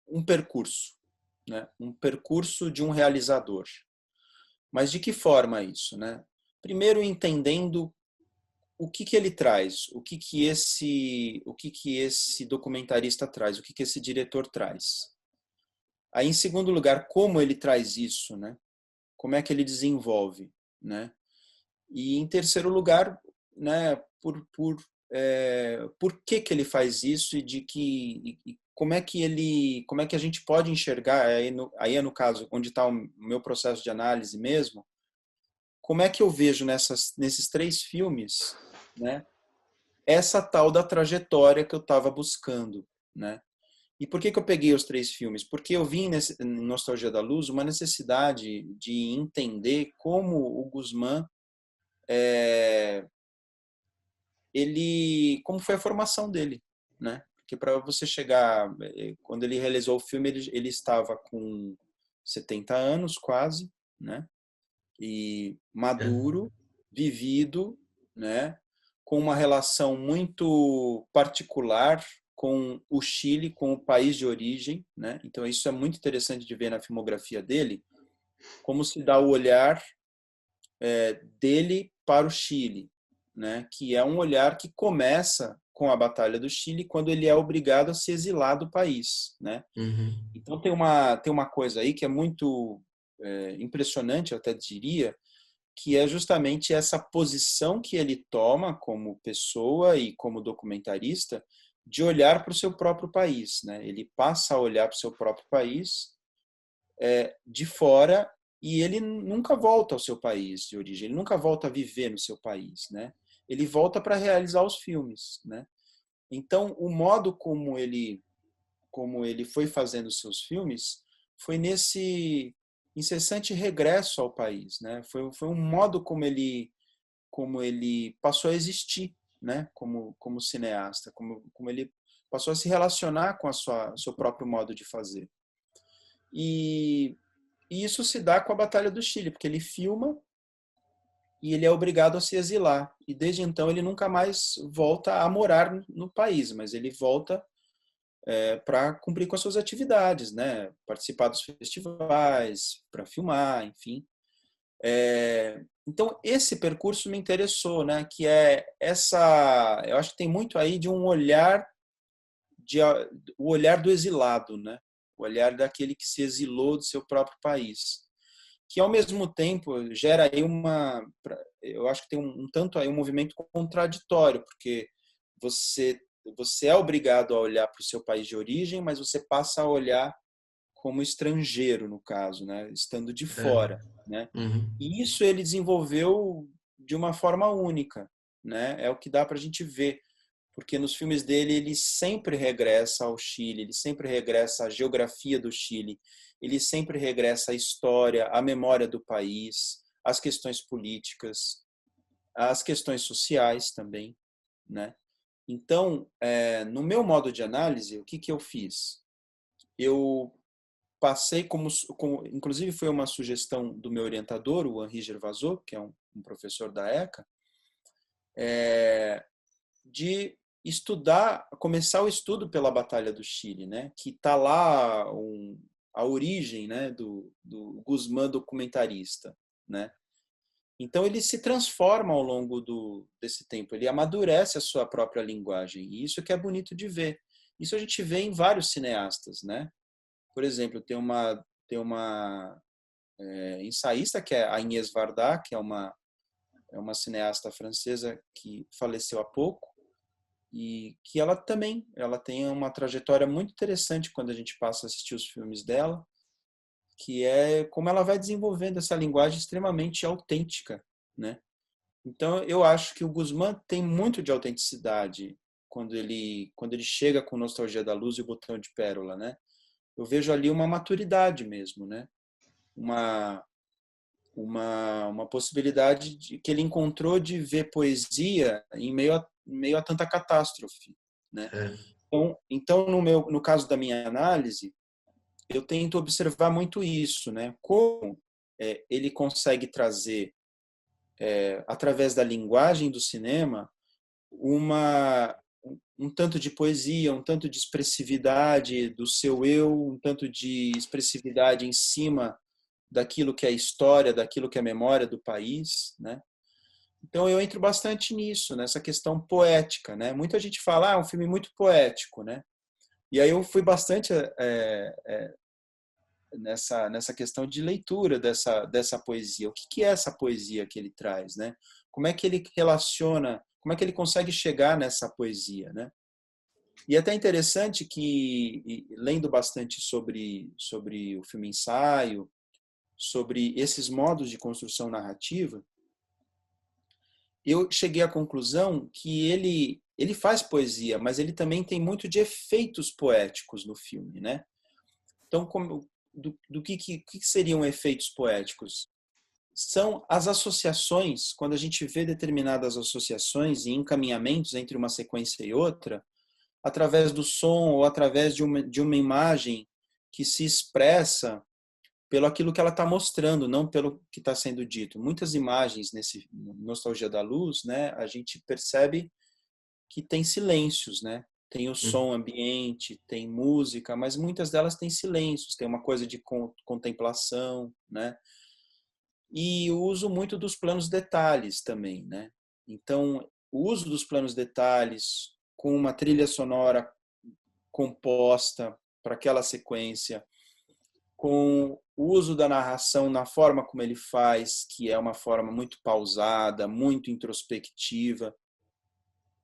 um percurso, né, um percurso de um realizador. Mas de que forma isso, né? Primeiro entendendo o que ele traz, o que esse documentarista traz, o que esse diretor traz. Aí, em segundo lugar, como ele traz isso, né? Como é que ele desenvolve, né? E em terceiro lugar, né, por que ele faz isso e como é que a gente pode enxergar aí é no caso onde está o meu processo de análise mesmo, como é que eu vejo nesses três filmes, né, essa tal da trajetória que eu estava buscando, né? E por que eu peguei os três filmes? Porque eu vi em Nostalgia da Luz uma necessidade de entender como o Guzmán como foi a formação dele, né? Porque para você chegar, quando ele realizou o filme, ele estava com 70 anos quase, né? E É. maduro, vivido, né? Com uma relação muito particular com o Chile, com o país de origem, né? Então isso é muito interessante de ver na filmografia dele, como se dá o olhar dele para o Chile, né? Que é um olhar que começa com a Batalha do Chile, quando ele é obrigado a se exilar do país, né? Uhum. Então tem uma coisa aí que é muito impressionante, eu até diria, que é justamente essa posição que ele toma como pessoa e como documentarista de olhar para o seu próprio país, né? Ele passa a olhar para o seu próprio país de fora e ele nunca volta ao seu país de origem, ele nunca volta a viver no seu país, né? Ele volta para realizar os filmes, né? Então, o modo como ele foi fazendo seus filmes foi nesse incessante regresso ao país, né? Foi um modo como ele passou a existir, né? Como cineasta, como ele passou a se relacionar com a seu próprio modo de fazer. E, e isso se dá com a Batalha do Chile, porque ele filma e ele é obrigado a se exilar. E desde então ele nunca mais volta a morar no país, mas ele volta para cumprir com as suas atividades, né? Participar dos festivais, para filmar, enfim. Então esse percurso me interessou, né? Que é essa, eu acho que tem muito aí de um olhar o olhar do exilado, né? O olhar daquele que se exilou do seu próprio país, que ao mesmo tempo gera aí eu acho que tem um tanto aí um movimento contraditório, porque você você é obrigado a olhar para o seu país de origem, mas você passa a olhar como estrangeiro, no caso, né? Estando de É. fora, né? Uhum. E isso ele desenvolveu de uma forma única, né? É o que dá para a gente ver, porque nos filmes dele ele sempre regressa ao Chile, ele sempre regressa à geografia do Chile, ele sempre regressa à história, à memória do país, às questões políticas, às questões sociais também, né? Então, no meu modo de análise, o que eu fiz? Eu passei inclusive foi uma sugestão do meu orientador, o Henri Gervasot, que é um professor da ECA, de começar o estudo pela Batalha do Chile, né? Que está lá a origem, né? Do Guzmán documentarista, né? Então ele se transforma ao longo desse tempo, ele amadurece a sua própria linguagem, e isso que é bonito de ver. Isso a gente vê em vários cineastas, né? Por exemplo, tem uma ensaísta que é a Agnès Varda, que é uma cineasta francesa que faleceu há pouco, e que ela tem uma trajetória muito interessante quando a gente passa a assistir os filmes dela, que é como ela vai desenvolvendo essa linguagem extremamente autêntica, né? Então eu acho que o Guzmán tem muito de autenticidade quando ele chega com Nostalgia da Luz e o Botão de Pérola, né? Eu vejo ali uma maturidade mesmo, né? Uma uma possibilidade que ele encontrou de ver poesia meio a tanta catástrofe, né? É. Então no caso da minha análise, eu tento observar muito isso, né? Como ele consegue trazer, através da linguagem do cinema, um tanto de poesia, um tanto de expressividade do seu eu, um tanto de expressividade em cima daquilo que é história, daquilo que é memória do país, né? Então eu entro bastante nisso, nessa questão poética, né? Muita gente fala, é um filme muito poético, né? E aí eu fui bastante nessa questão de leitura dessa poesia. O que é essa poesia que ele traz, né? Como é que ele relaciona, como é que ele consegue chegar nessa poesia, né? E é até interessante que, lendo bastante sobre o filme Ensaio, sobre esses modos de construção narrativa, eu cheguei à conclusão que ele faz poesia, mas ele também tem muito de efeitos poéticos no filme, né? Então, do que seriam efeitos poéticos? São as associações, quando a gente vê determinadas associações e encaminhamentos entre uma sequência e outra, através do som ou através de uma imagem que se expressa pelo aquilo que ela está mostrando, não pelo que está sendo dito. Muitas imagens nesse Nostalgia da Luz, né, a gente percebe que tem silêncios, né? Tem o som ambiente, tem música, mas muitas delas têm silêncios, tem uma coisa de contemplação, né? E o uso muito dos planos detalhes também, né? Então, o uso dos planos detalhes, com uma trilha sonora composta para aquela sequência, com o uso da narração na forma como ele faz, que é uma forma muito pausada, muito introspectiva.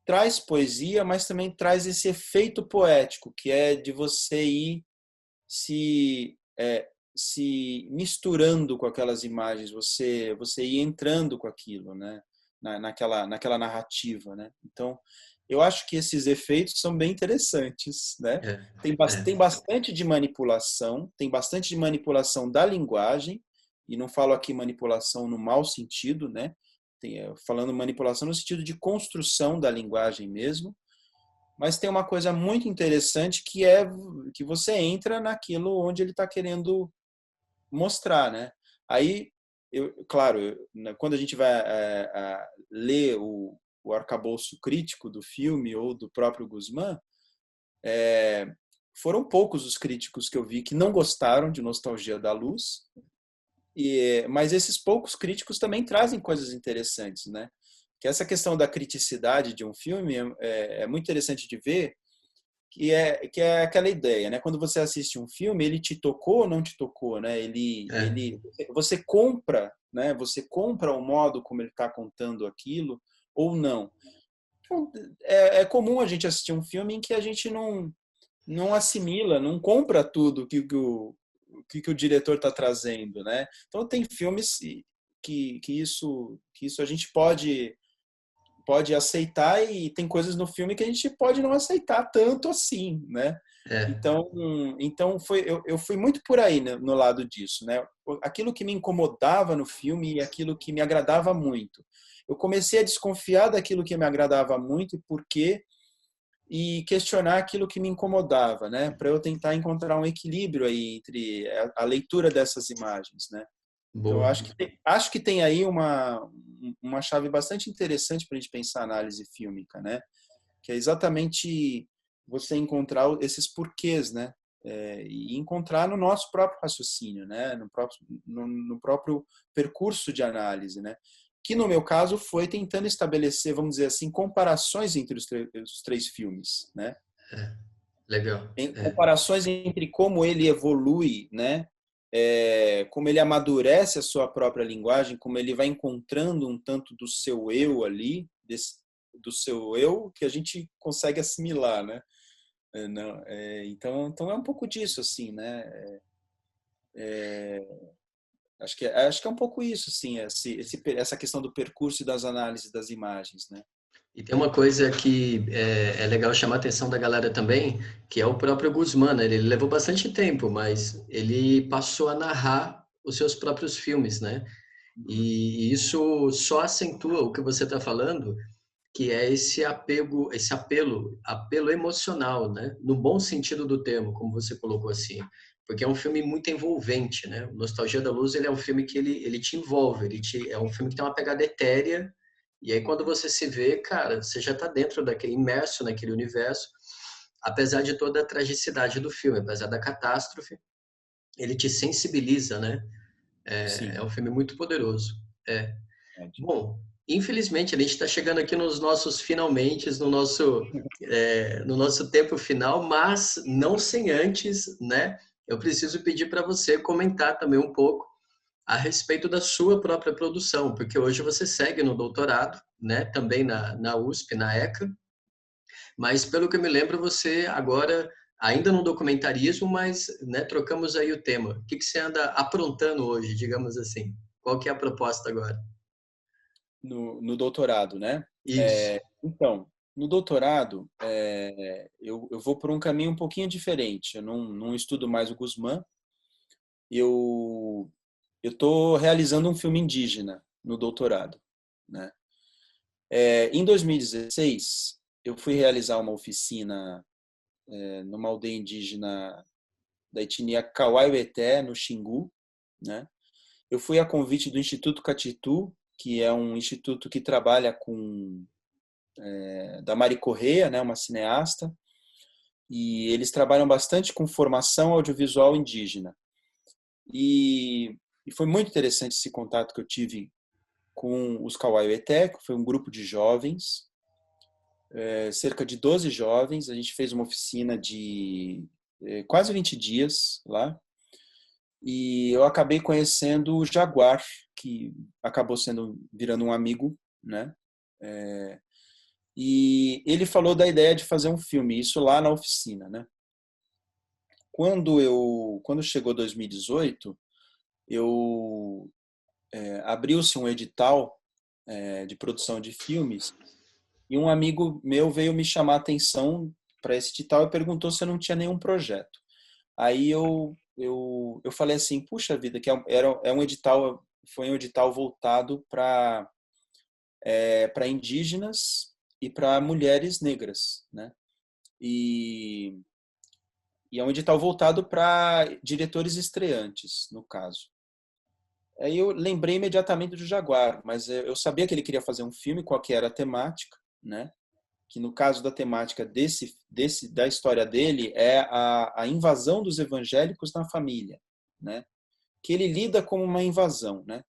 Traz poesia, mas também traz esse efeito poético, que é de você ir se misturando com aquelas imagens, você ir entrando com aquilo, né? Naquela narrativa, né? Então, eu acho que esses efeitos são bem interessantes, né? É, Tem é, bastante de manipulação, tem bastante de manipulação da linguagem, e não falo aqui manipulação no mau sentido, né? Falando manipulação no sentido de construção da linguagem mesmo, mas tem uma coisa muito interessante que é que você entra naquilo onde ele está querendo mostrar, né? Aí, claro, quando a gente vai ler o arcabouço crítico do filme ou do próprio Guzmán, foram poucos os críticos que eu vi que não gostaram de Nostalgia da Luz, mas esses poucos críticos também trazem coisas interessantes, né? Que essa questão da criticidade de um filme é muito interessante de ver, que é aquela ideia, né? Quando você assiste um filme, ele te tocou ou não te tocou, né? é, Você compra, né? Você compra o modo como ele está contando aquilo ou não. Então, é comum a gente assistir um filme em que a gente não assimila, não compra tudo que o diretor está trazendo, né? Então tem filmes que isso a gente pode aceitar e tem coisas no filme que a gente pode não aceitar tanto assim, né? é. Então eu fui muito por aí, né, no lado disso, né? Aquilo que me incomodava no filme e aquilo que me agradava muito. Eu comecei a desconfiar daquilo que me agradava muito e por quê, e questionar aquilo que me incomodava, né? Para eu tentar encontrar um equilíbrio aí entre a leitura dessas imagens, né? Então, eu Boa. acho que tem aí uma chave bastante interessante para a gente pensar análise fílmica, né? Que é exatamente você encontrar esses porquês, né? E encontrar no nosso próprio raciocínio, né? No próprio percurso de análise, né? Que no meu caso foi tentando estabelecer, vamos dizer assim, comparações entre os três filmes, né? Legal. Em comparações entre como ele evolui, né? Como ele amadurece a sua própria linguagem, como ele vai encontrando um tanto do seu eu ali, do seu eu que a gente consegue assimilar, né? Não, então é um pouco disso, assim, né? Acho que é um pouco isso, assim, essa questão do percurso e das análises das imagens, né? E tem uma coisa que é legal chamar a atenção da galera também, que é o próprio Guzmán, né? Ele levou bastante tempo, mas ele passou a narrar os seus próprios filmes, né? E isso só acentua o que você está falando, que é esse apego, esse apelo emocional, né? No bom sentido do termo, como você colocou assim, porque é um filme muito envolvente, né? O Nostalgia da Luz, ele é um filme que ele te envolve, é um filme que tem uma pegada etérea, e aí quando você se vê, cara, você já está dentro daquele, imerso naquele universo, apesar de toda a tragicidade do filme, apesar da catástrofe, ele te sensibiliza, né? É Sim. um filme muito poderoso. É. Verdade. Bom, infelizmente a gente está chegando aqui nos nossos finalmente, no nosso tempo final, mas não sem antes, né? Eu preciso pedir para você comentar também um pouco a respeito da sua própria produção, porque hoje você segue no doutorado, né? Também na USP, na ECA, mas pelo que eu me lembro, você agora ainda no documentarismo, mas né, trocamos aí o tema. O que você anda aprontando hoje, digamos assim? Qual que é a proposta agora? No doutorado, né? Isso. Então, no doutorado, eu vou por um caminho um pouquinho diferente. Eu não estudo mais o Guzmán. Eu estou realizando um filme indígena no doutorado, né? Em 2016, eu fui realizar uma oficina numa aldeia indígena da etnia Kawaiweté, no Xingu, né? Eu fui a convite do Instituto Catitu, que é um instituto que trabalha com da Mari Correia, né, uma cineasta, e eles trabalham bastante com formação audiovisual indígena. E foi muito interessante esse contato que eu tive com os Kawaiueté, que foi um grupo de jovens cerca de 12 jovens. A gente fez uma oficina de quase 20 dias lá. E eu acabei conhecendo o Jaguar, que acabou virando um amigo, né? E ele falou da ideia de fazer um filme, isso lá na oficina, né? Quando chegou 2018, abriu-se um edital de produção de filmes e um amigo meu veio me chamar a atenção para esse edital e perguntou se eu não tinha nenhum projeto. Aí eu falei assim, puxa vida, que foi um edital voltado para indígenas e para mulheres negras, né? E, e é um edital voltado para diretores estreantes, no caso. Aí eu lembrei imediatamente do Jaguar, mas eu sabia que ele queria fazer um filme, qual que era a temática, né? Que no caso da temática da história dele é a invasão dos evangélicos na família, né? Que ele lida como uma invasão, né?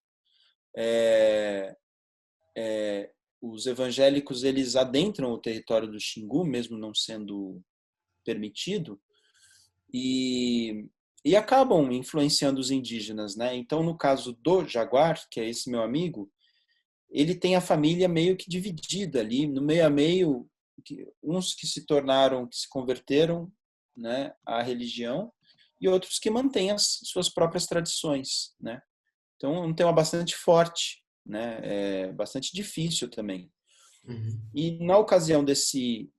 Os evangélicos eles adentram o território do Xingu, mesmo não sendo permitido, e, e acabam influenciando os indígenas, né? Então, no caso do Jaguar, que é esse meu amigo, ele tem a família meio que dividida ali, no meio a meio, uns que se converteram, né, à religião, e outros que mantêm as suas próprias tradições, né? Então, é um tema bastante forte, né? É bastante difícil também. Uhum. E na ocasião desse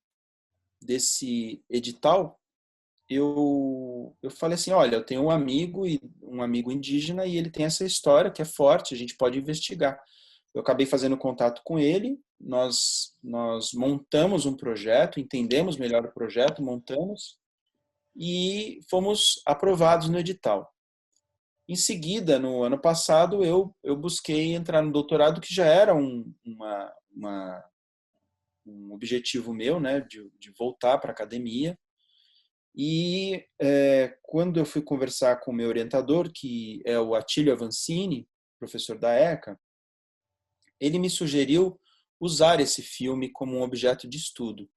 edital, eu falei assim, olha, eu tenho um amigo indígena e ele tem essa história que é forte, a gente pode investigar. Eu acabei fazendo contato com ele, nós montamos um projeto, entendemos melhor o projeto, montamos e fomos aprovados no edital. Em seguida, no ano passado, eu busquei entrar no doutorado, que já era um objetivo meu, né, de voltar para a academia. E quando eu fui conversar com o meu orientador, que é o Attilio Avancini, professor da ECA, ele me sugeriu usar esse filme como um objeto de estudo.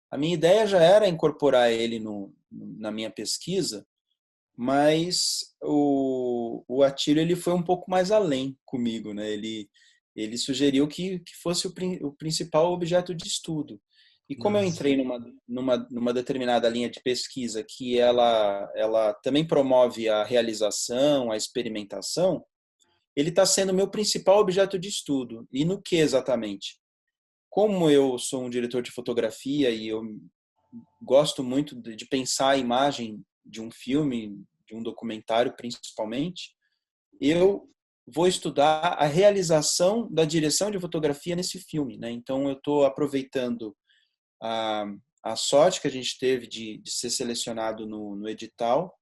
A minha ideia já era incorporar ele na minha pesquisa, mas o Attilio ele foi um pouco mais além comigo, né? Ele sugeriu que fosse o principal objeto de estudo. E como eu Nossa. entrei numa determinada linha de pesquisa que ela também promove a realização, a experimentação, ele está sendo meu principal objeto de estudo. E no que exatamente? Como eu sou um diretor de fotografia e eu gosto muito de pensar a imagem de um filme, de um documentário principalmente, eu vou estudar a realização da direção de fotografia nesse filme, né? Então eu estou aproveitando a, a sorte que a gente teve de ser selecionado no edital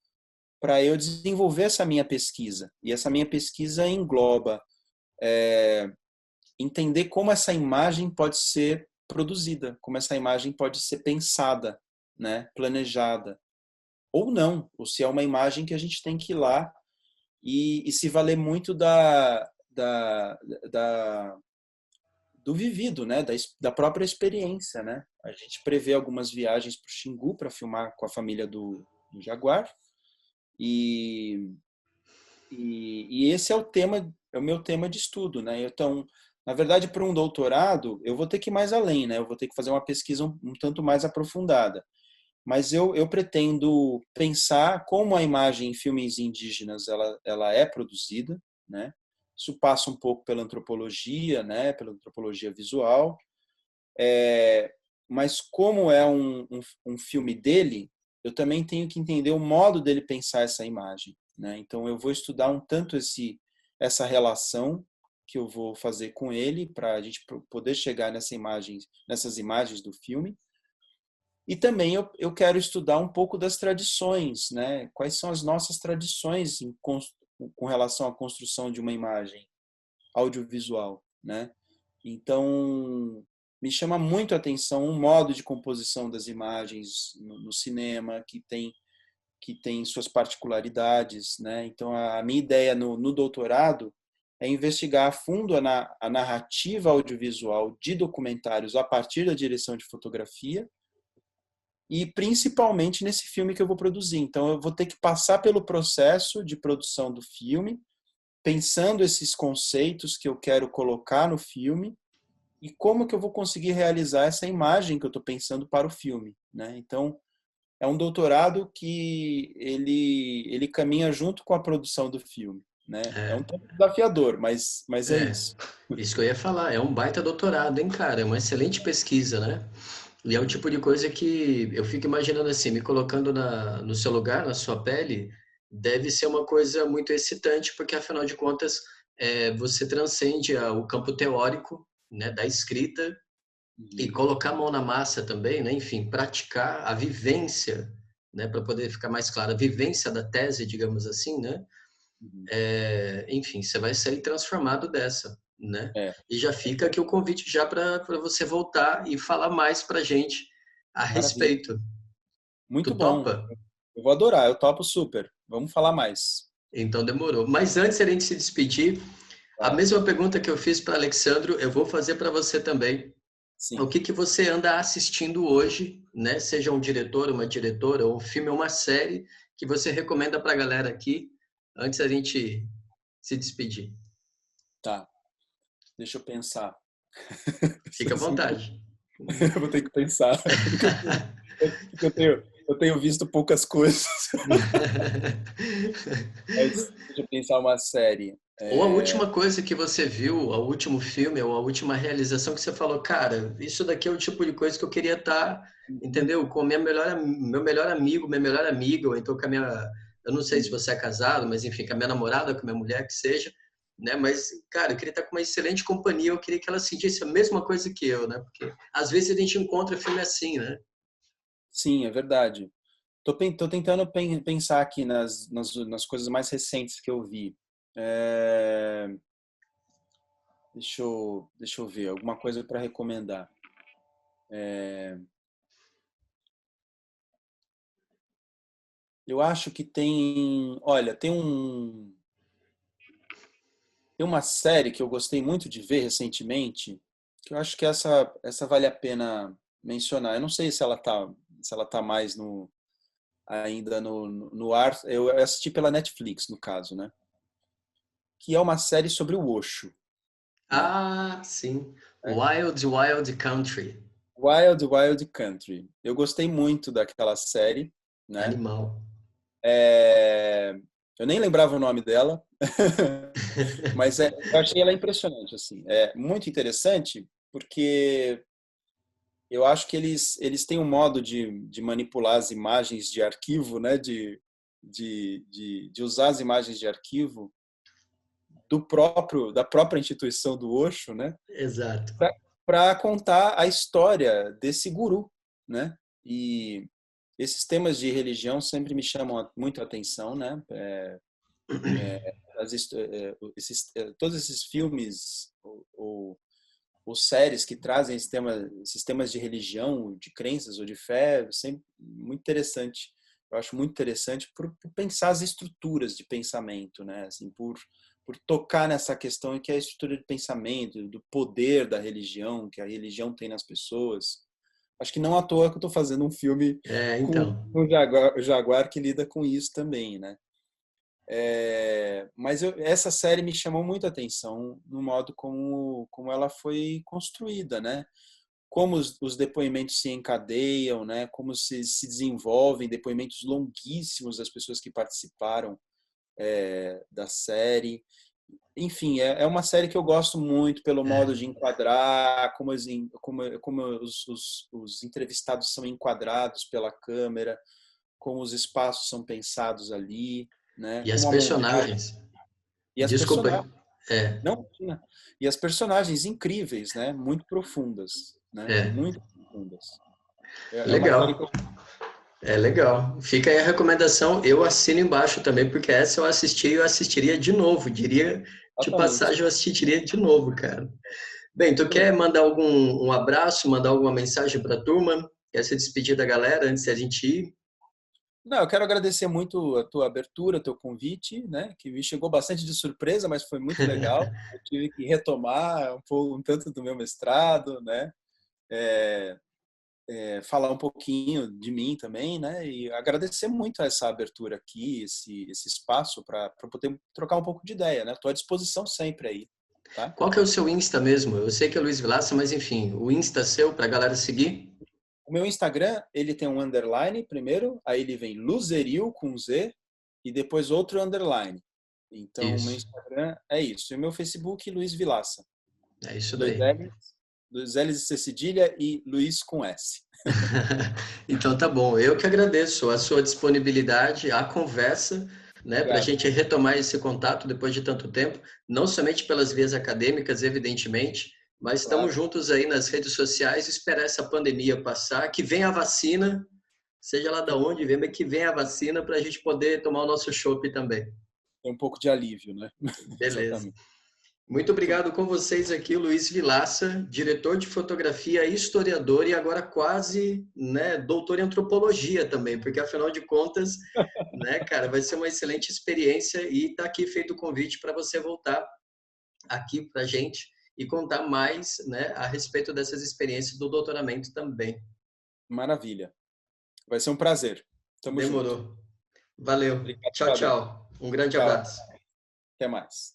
para eu desenvolver essa minha pesquisa. E essa minha pesquisa engloba entender como essa imagem pode ser produzida, como essa imagem pode ser pensada, né, planejada, ou não, ou se é uma imagem que a gente tem que ir lá e se valer muito da, do vivido, né, da própria experiência, né. A gente prevê algumas viagens para o Xingu para filmar com a família do Jaguar e, e esse é é o meu tema de estudo, né. Então, na verdade, para um doutorado, eu vou ter que ir mais além, né. Eu vou ter que fazer uma pesquisa um tanto mais aprofundada. Mas eu pretendo pensar como a imagem em filmes indígenas ela é produzida, né? Isso passa um pouco pela antropologia, né? Pela antropologia visual. Mas como é um filme dele, eu também tenho que entender o modo dele pensar essa imagem, né? Então eu vou estudar um tanto essa relação que eu vou fazer com ele para a gente poder chegar nessas imagens do filme. E também eu quero estudar um pouco das tradições, né? Quais são as nossas tradições com relação à construção de uma imagem audiovisual, né? Então, me chama muito a atenção um modo de composição das imagens no cinema que tem suas particularidades, né? Então, a minha ideia no doutorado é investigar a fundo a narrativa audiovisual de documentários a partir da direção de fotografia e principalmente nesse filme que eu vou produzir. Então eu vou ter que passar pelo processo de produção do filme, pensando esses conceitos que eu quero colocar no filme e como que eu vou conseguir realizar essa imagem que eu estou pensando para o filme, né? Então é um doutorado que ele caminha junto com a produção do filme, né? É um É, tanto desafiador, mas é é. isso. Isso que eu ia falar. É um baita doutorado, hein, cara? É uma excelente pesquisa, né? E é o tipo de coisa que eu fico imaginando assim, me colocando no seu lugar, na sua pele, deve ser uma coisa muito excitante, porque afinal de contas, você transcende o campo teórico, né, da escrita e Uhum, colocar a mão na massa também, né? Enfim, praticar a vivência, né, para poder ficar mais claro, a vivência da tese, digamos assim, né? uhum. Enfim, você vai sair transformado dessa, né? É, E já fica aqui o convite já para você voltar e falar mais para gente a maravilha. respeito. Muito Tu bom. topa? Eu vou adorar, eu topo super. Vamos falar mais. Então demorou. Mas antes de a gente se despedir, a Tá? mesma pergunta que eu fiz para Alexandro, eu vou fazer para você também. O Sim. que que você anda assistindo hoje, né? Seja um diretor, uma diretora, ou um filme, ou uma série que você recomenda para a galera aqui, antes da gente se despedir. Tá. Deixa eu pensar. Fica à vontade. Eu vou ter que pensar. Porque eu tenho visto poucas coisas. Mas deixa eu pensar uma série. Ou a última coisa que você viu, o último filme, ou a última realização que você falou, cara, isso daqui é o tipo de coisa que eu queria estar, Uhum, entendeu? Com meu melhor amigo, minha melhor amiga, ou então com a minha, eu não sei se uhum. você é casado, mas enfim, com a minha namorada, com a minha mulher, que seja, né? Mas, cara, eu queria estar com uma excelente companhia, eu queria que ela sentisse a mesma coisa que eu, né? Porque às vezes a gente encontra filme assim, né? Sim, é verdade. Tô tentando pensar aqui nas coisas mais recentes que eu vi. É, deixa eu ver, alguma coisa para recomendar. Eu acho que tem, olha, tem uma série que eu gostei muito de ver recentemente, que eu acho que essa vale a pena mencionar. Eu não sei se ela tá mais ainda no ar. Eu assisti pela Netflix, no caso, né? Que é uma série sobre o Osho, né? Ah, sim. Wild Wild Country. Wild Wild Country. Eu gostei muito daquela série, né? Animal. É, eu nem lembrava o nome dela, mas eu achei ela impressionante, assim. É muito interessante porque eu acho que eles têm um modo de manipular as imagens de arquivo, né? De usar as imagens de arquivo da própria instituição do Osho, né? Exato. Para contar a história desse guru, né? E esses temas de religião sempre me chamam muito a atenção, né? Todos esses filmes ou séries que trazem esses temas de religião, de crenças ou de fé, sempre muito interessante. Eu acho muito interessante por pensar as estruturas de pensamento, né? Assim, por tocar nessa questão que é a estrutura de pensamento, do poder da religião, que a religião tem nas pessoas. Acho que não à toa que eu estou fazendo um filme com Então. um Jaguar que lida com isso também, né? Mas essa série me chamou muito a atenção no modo como ela foi construída, né? Como os depoimentos se encadeiam, né? Como se desenvolvem, depoimentos longuíssimos das pessoas que participaram da série. Enfim, é uma série que eu gosto muito pelo modo de enquadrar, como os entrevistados são enquadrados pela câmera, como os espaços são pensados ali, né? E as Como a montagem personagens. e as Desculpa. personagens, É, não, né? E as personagens incríveis, né? Muito profundas, né? é. Muito profundas. É uma série que Legal. eu É legal. Fica aí a recomendação. Eu assino embaixo também, porque essa eu assisti e eu assistiria de novo. Diria de exatamente. passagem, eu assistiria de novo, cara. Bem, tu Muito quer bom. mandar um abraço, mandar alguma mensagem para a turma? Quer se despedir da galera antes da gente ir? Não, eu quero agradecer muito a tua abertura, teu convite, né? Que me chegou bastante de surpresa, mas foi muito legal. Eu tive que retomar um tanto do meu mestrado, né? É, falar um pouquinho de mim também, né? E agradecer muito essa abertura aqui, esse espaço para poder trocar um pouco de ideia, né? Estou à disposição sempre aí, tá? Qual que é o seu Insta mesmo? Eu sei que é Luiz Vilaça, mas enfim, o Insta seu para a galera seguir? O meu Instagram, ele tem um underline primeiro, aí ele vem Luzeril com Z e depois outro underline. Então, o meu Isso, Instagram é isso. E o meu Facebook, Luiz Vilaça. é isso Dois daí. L's, dois L's de C cedilha e Luiz com S. Então tá bom. Eu que agradeço a sua disponibilidade, a conversa, né, para a Obrigado. gente retomar esse contato depois de tanto tempo, não somente pelas vias acadêmicas, evidentemente, mas estamos Claro. juntos aí nas redes sociais, esperar essa pandemia passar, que venha a vacina, seja lá da onde vem, mas que venha a vacina para a gente poder tomar o nosso chopp também. Tem um pouco de alívio, né? Beleza. Exatamente. Muito Muito obrigado com vocês aqui, Luiz Vilaça, diretor de fotografia, historiador e agora quase, né, doutor em antropologia também, porque afinal de contas, né, cara, vai ser uma excelente experiência e está aqui feito o convite para você voltar aqui para a gente e contar mais, né, a respeito dessas experiências do doutoramento também. maravilha. Vai ser um prazer. Tamo junto. Demorou. Valeu. Obrigado, Tchau, Fábio. tchau. Um grande Tchau. abraço. Até mais.